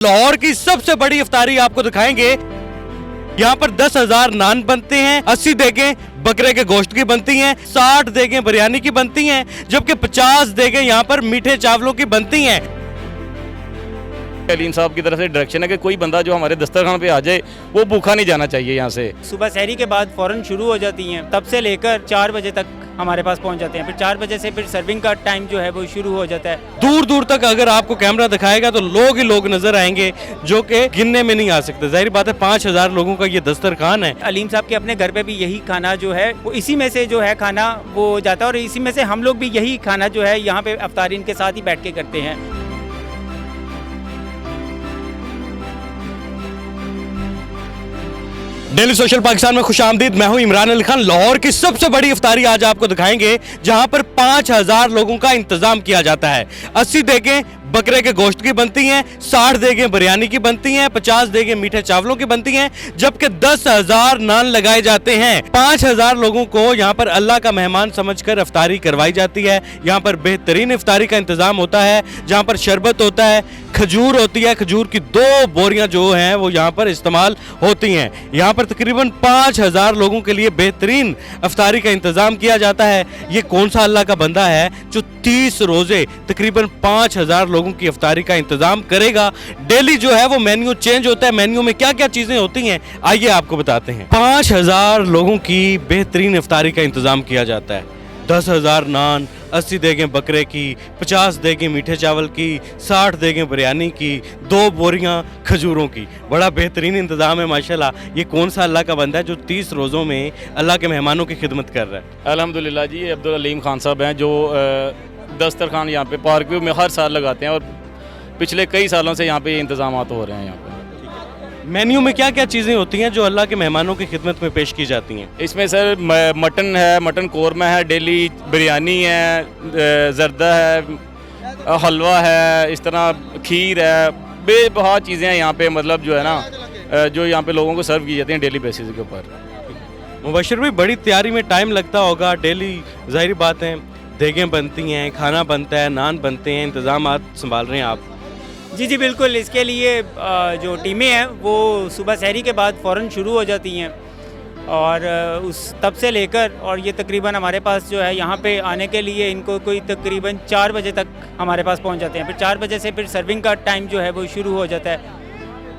लाहौर की सबसे बड़ी इफ्तारी आपको दिखाएंगे। यहाँ पर 10,000 नान बनते हैं, 80 देगें बकरे के गोश्त की बनती हैं, 60 देगें बिरयानी की बनती हैं, जबकि 50 देगें यहाँ पर मीठे चावलों की बनती हैं। अलीम साहब की तरफ से डायरेक्शन है कि कोई बंदा जो हमारे दस्तरखान पे आ जाए वो भूखा नहीं जाना चाहिए। यहाँ से सुबह सहरी के बाद फौरन शुरू हो जाती हैं, तब से लेकर 4 बजे तक हमारे पास पहुंच जाते हैं। फिर 4 बजे से फिर सर्विंग का टाइम जो है वो शुरू हो जाता है। दूर दूर तक अगर आपको कैमरा दिखाएगा तो लोग ही लोग नजर आएंगे जो कि गिनने में नहीं आ सकते। जाहिर बात है 5,000 लोगों का ये दस्तरखान है। अलीम साहब के अपने घर पे भी यही खाना जो है वो इसी में से जो है खाना वो जाता है, और इसी में से हम लोग भी यही खाना जो है यहाँ पे इफ्तारी इनके साथ ही बैठ के करते हैं। डेली सोशल पाकिस्तान में खुशामदीद। मैं हूं इमरान अली खान। लाहौर की सबसे बड़ी इफ्तारी आज आपको दिखाएंगे जहां पर 5,000 लोगों का इंतजाम किया जाता है। 80 देगें बकरे के गोश्त की बनती हैं, 60 देगें बिरयानी की बनती हैं, 50 देगें मीठे चावलों की बनती हैं, जबकि 10,000 नान लगाए जाते हैं। 5,000 लोगों को यहाँ पर अल्लाह का मेहमान समझकर इफ्तारी करवाई जाती है। यहाँ पर बेहतरीन इफ्तारी का इंतजाम होता है, जहाँ पर शरबत होता है, खजूर होती है। खजूर की 2 बोरियां जो हैं वो यहाँ पर इस्तेमाल होती हैं। यहाँ पर तकरीबन 5,000 लोगों के लिए बेहतरीन इफ्तारी का इंतजाम किया जाता है। ये कौन सा अल्लाह का बंदा है जो 30 रोजे तकरीबन 5,000 लोगों की इफ्तारी का इंतजाम करेगा। डेली जो है वो मेन्यू चेंज होता है। मेन्यू में क्या क्या चीजें होती हैं आइए आपको बताते हैं। 5,000 लोगों की बेहतरीन इफ्तारी का इंतजाम किया जाता है। 10,000 नान, 80 देगें बकरे की, 50 देगें मीठे चावल की, 60 देगें बिरयानी की, 2 बोरियां खजूरों की। बड़ा बेहतरीन इंतजाम है माशाल्लाह। ये कौन सा अल्लाह का बंदा है जो 30 रोज़ों में अल्लाह के मेहमानों की खिदमत कर रहा है? अल्हम्दुलिल्लाह जी, ये अब्दुल अलीम खान साहब हैं जो दस्तरखान यहाँ पे पार्क व्यू में हर साल लगाते हैं और पिछले कई सालों से यहाँ पे इंतजाम हो रहे हैं। यहाँ पे मेन्यू में क्या क्या चीज़ें होती हैं जो अल्लाह के मेहमानों की खिदमत में पेश की जाती हैं? इसमें सर मटन है, मटन कौरमा है, डेली बिरयानी है, जर्दा है, हलवा है, इस तरह खीर है, बेबहा चीज़ें हैं यहाँ पे। मतलब जो है ना जो यहाँ पे लोगों को सर्व की जाती हैं डेली बेसिस के ऊपर। मुबशर भाई, बड़ी तैयारी में टाइम लगता होगा। डेली जाहिर बात है देगें बनती हैं, खाना बनता है, नान बनते हैं, इंतजाम संभाल रहे हैं आप? जी जी बिल्कुल। इसके लिए जो टीमें हैं वो सुबह सहरी के बाद फ़ौरन शुरू हो जाती हैं, और उस तब से लेकर और ये तकरीबन हमारे पास जो है यहाँ पे आने के लिए इनको कोई तकरीबन 4 बजे तक हमारे पास पहुँच जाते हैं। फिर 4 बजे से फिर सर्विंग का टाइम जो है वो शुरू हो जाता है,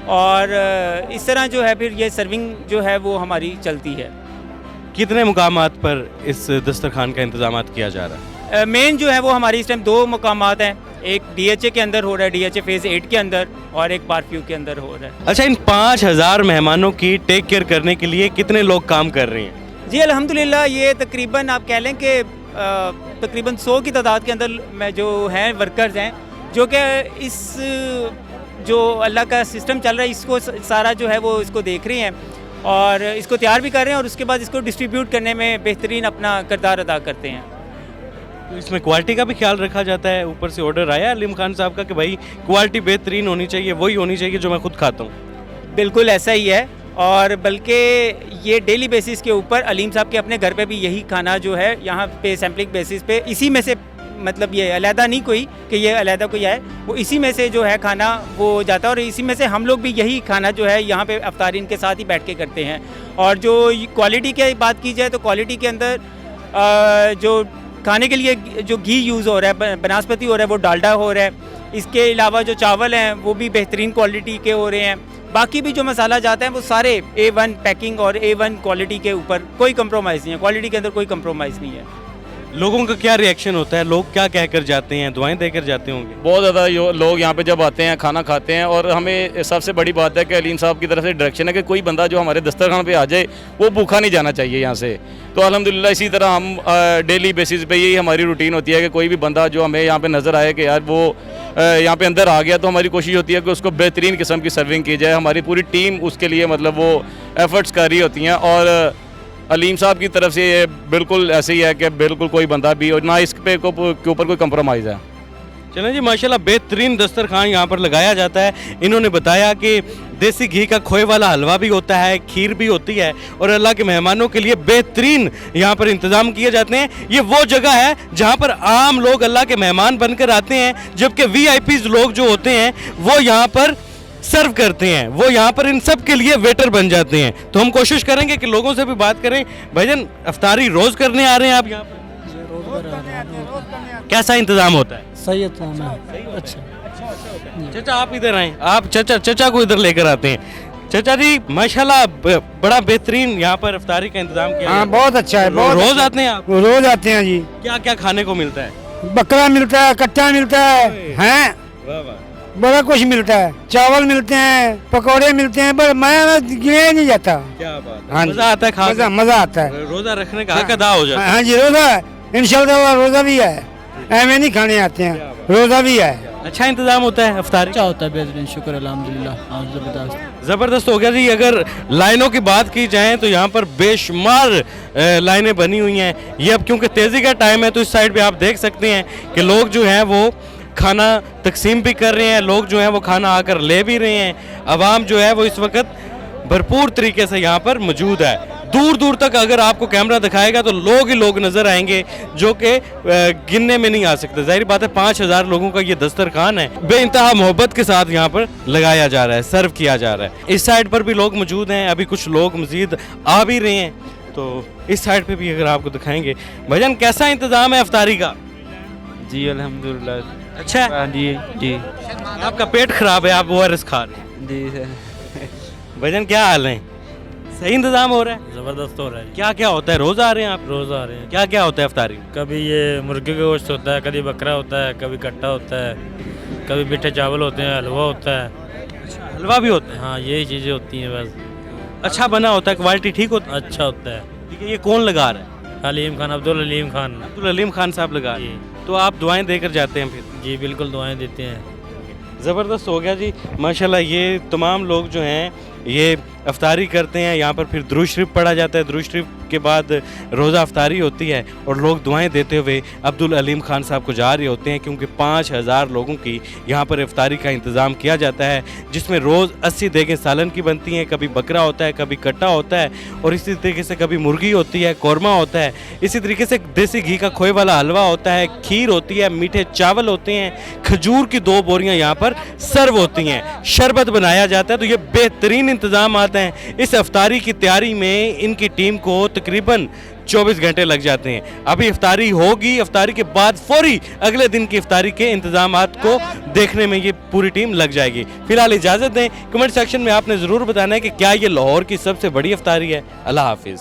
और इस तरह जो है फिर ये सर्विंग जो है वो हमारी चलती है। कितने मुकामात पर इस दस्तरखान का इंतजाम किया जा रहा है? मेन जो है वो हमारी इस टाइम 2 मुकामात हैं। एक DHA के अंदर हो रहा है, DHA फेज़ 8 के अंदर, और एक पार्क के अंदर हो रहा है। अच्छा, इन 5,000 मेहमानों की टेक केयर करने के लिए कितने लोग काम कर रहे हैं? जी अल्हम्दुलिल्लाह, ये तकरीबन आप कह लें कि तकरीबन 100 की तादाद के अंदर में जो हैं वर्कर्स हैं, जो कि इस जो अल्लाह का सिस्टम चल रहा है इसको सारा जो है वो इसको देख रहे हैं और इसको तैयार भी कर रहे हैं, और उसके बाद इसको डिस्ट्रीब्यूट करने में बेहतरीन अपना किरदार अदा करते हैं। तो इसमें क्वालिटी का भी ख्याल रखा जाता है? ऊपर से ऑर्डर आया अलीम खान साहब का कि भाई क्वालिटी बेहतरीन होनी चाहिए, वही होनी चाहिए जो मैं खुद खाता हूँ? बिल्कुल ऐसा ही है, और बल्कि ये डेली बेसिस के ऊपर अलीम साहब के अपने घर पे भी यही खाना जो है यहाँ पे सैम्पलिंग बेसिस पे इसी में से, मतलब ये अलहदा नहीं कोई कि ये अलहदा कोई है, वो इसी में से जो है खाना वो जाता है, और इसी में से हम लोग भी यही खाना जो है यहाँ पे इफ्तारी इनके साथ ही बैठ के करते हैं। और जो क्वालिटी की बात की जाए तो क्वालिटी के अंदर जो खाने के लिए जो घी यूज़ हो रहा है, बनास्पति हो रहा है, वो डालडा हो रहा है। इसके अलावा जो चावल हैं वो भी बेहतरीन क्वालिटी के हो रहे हैं। बाकी भी जो मसाला जाता है वो सारे A1 पैकिंग और A1 क्वालिटी के ऊपर, कोई कंप्रोमाइज़ नहीं है, क्वालिटी के अंदर कोई कंप्रोमाइज़ नहीं है। लोगों का क्या रिएक्शन होता है? लोग क्या कहकर जाते हैं? दुआएं देकर जाते होंगे? बहुत ज़्यादा लोग यहाँ पे जब आते हैं खाना खाते हैं, और हमें सबसे बड़ी बात है कि अलीम साहब की तरफ से डायरेक्शन है कि कोई बंदा जो हमारे दस्तरखान पे आ जाए वो भूखा नहीं जाना चाहिए यहाँ से। तो अल्हम्दुलिल्लाह इसी तरह हम डेली बेसिस पे यही हमारी रूटीन होती है कि कोई भी बंदा जो हमें यहाँ पे नज़र आए कि यार वो यहाँ पे अंदर आ गया, तो हमारी कोशिश होती है कि उसको बेहतरीन किस्म की सर्विंग की जाए। हमारी पूरी टीम उसके लिए मतलब वो एफ़र्ट्स कर रही होती हैं, और अलीम साहब की तरफ से ये बिल्कुल ऐसे ही है कि बिल्कुल कोई बंदा भी और ना इस पे के ऊपर कोई कंप्रोमाइज़ है। चलें जी, माशाल्लाह बेहतरीन दस्तरखान यहाँ पर लगाया जाता है। इन्होंने बताया कि देसी घी का खोए वाला हलवा भी होता है, खीर भी होती है, और अल्लाह के मेहमानों के लिए बेहतरीन यहाँ पर इंतज़ाम किए जाते हैं। ये वो जगह है जहाँ पर आम लोग अल्लाह के मेहमान बनकर आते हैं, जबकि VIPs लोग जो होते हैं वो यहाँ पर सर्व करते हैं वो यहाँ पर इन सब के लिए वेटर बन जाते हैं। तो हम कोशिश करेंगे कि लोगों से भी बात करें। भाईजान, अफ्तारी रोज करने आ रहे हैं आप यहाँ पर? कैसा इंतजाम होता है? सही है। अच्छा चाचा आप इधर आए, आप चाचा को इधर लेकर आते हैं। चाचा जी माशाल्लाह बड़ा बेहतरीन यहाँ पर इफ्तारी का इंतजाम किया हाँ, है। बहुत अच्छा है। बहुत रोज अच्छा। आते हैं आप? रोज आते हैं जी। क्या क्या खाने को मिलता है? बकरा मिलता है, कट्टा मिलता है, हैं वाह वाह, बड़ा कुछ मिलता है। चावल मिलते हैं, पकौड़े मिलते हैं, पर मैं गिने नहीं जाता। क्या बात है। हाँ जी। मजा आता है खा मजा आता है। के? रोजा रखने का हक अदा हो जाता है। हाँ जी, रोजा इंशाल्लाह रोजा भी है, ऐਵੇਂ नहीं खाने आते हैं, रोजा भी है। अच्छा इंतजाम होता है इफ्तारी? अच्छा होता है, बेहतरीन, शुक्र अल्हम्दुलिल्लाह। हाँ, ज़बरदस्त। ज़बरदस्त हो गया जी। अगर लाइनों की बात की जाए तो यहाँ पर बेशुमार लाइनें बनी हुई हैं। ये अब क्योंकि तेज़ी का टाइम है तो इस साइड पे आप देख सकते हैं कि लोग जो हैं वो खाना तकसीम भी कर रहे हैं, लोग जो हैं वो खाना आकर ले भी रहे हैं। आवाम जो है वो इस वक्त भरपूर तरीके से यहाँ पर मौजूद है। दूर दूर तक अगर आपको कैमरा दिखाएगा तो लोग ही लोग नज़र आएंगे जो कि गिनने में नहीं आ सकते। जाहिर बात है 5000 लोगों का ये दस्तरखान है, बेइंतहा मोहब्बत के साथ यहाँ पर लगाया जा रहा है, सर्व किया जा रहा है। इस साइड पर भी लोग मौजूद हैं, अभी कुछ लोग मज़ीद आ भी रहे हैं। तो इस साइड पर भी अगर आपको दिखाएंगे। भाईजान कैसा इंतज़ाम है इफ्तारी का? जी अल्हम्दुलिल्लाह अच्छा है? हाँ जी जी आपका पेट खराब है, आप ORS खा रहे हैं। जी सर। भाईजान क्या हाल है? सही इंतजाम हो रहा है? ज़बरदस्त हो रहा है। क्या क्या होता है? रोज आ रहे हैं आप? रोज़ आ रहे हैं। क्या क्या होता है इफ्तारी में? कभी ये मुर्गे का गोश्त होता है, कभी बकरा होता है, कभी कट्टा होता है, कभी मीठे चावल होते हैं, हलवा होता है। हलवा भी होता है? हाँ, यही चीज़ें होती हैं बस। अच्छा बना होता है, क्वालिटी ठीक होती अच्छा होता है। है? ठीक है। ये कौन लगा रहा है? अलीम खान, अब्दुल अलीम खान। अब्दुल अलीम खान साहब लगा रहे हैं। तो आप दुआएं देकर जाते हैं फिर? जी बिल्कुल, दुआएं देते हैं। ज़बरदस्त हो गया जी माशाल्लाह। ये तमाम लोग जो हैं ये अफ्तारी करते हैं, यहाँ पर फिर दुरूद शरीफ पढ़ा जाता है, दुरूद शरीफ के बाद रोज़ा अफ्तारी होती है और लोग दुआएं देते हुए अब्दुल अलीम खान साहब को जा रहे होते हैं, क्योंकि 5000 लोगों की यहाँ पर इफ्तारी का इंतज़ाम किया जाता है, जिसमें रोज़ 80 देगें सालन की बनती हैं। कभी बकरा होता है, कभी कट्टा होता है और इसी तरीके से कभी मुर्गी होती है, कौरमा होता है, इसी तरीके से देसी घी का खोए वाला हलवा होता है, खीर होती है, मीठे चावल होते हैं, खजूर की 2 बोरियाँ यहाँ पर सर्व होती हैं, शरबत बनाया जाता है। तो ये बेहतरीन इंतज़ाम आते हैं। इस इफ्तारी की तैयारी में इनकी टीम को तकरीबन 24 घंटे लग जाते हैं। अभी इफ्तारी होगी, इफ्तारी के बाद फौरी अगले दिन की इफ्तारी के इंतजामात को देखने में ये पूरी टीम लग जाएगी। फिलहाल इजाज़त दें। कमेंट सेक्शन में आपने ज़रूर बताना है कि क्या ये लाहौर की सबसे बड़ी इफ्तारी है। अल्लाह हाफिज़।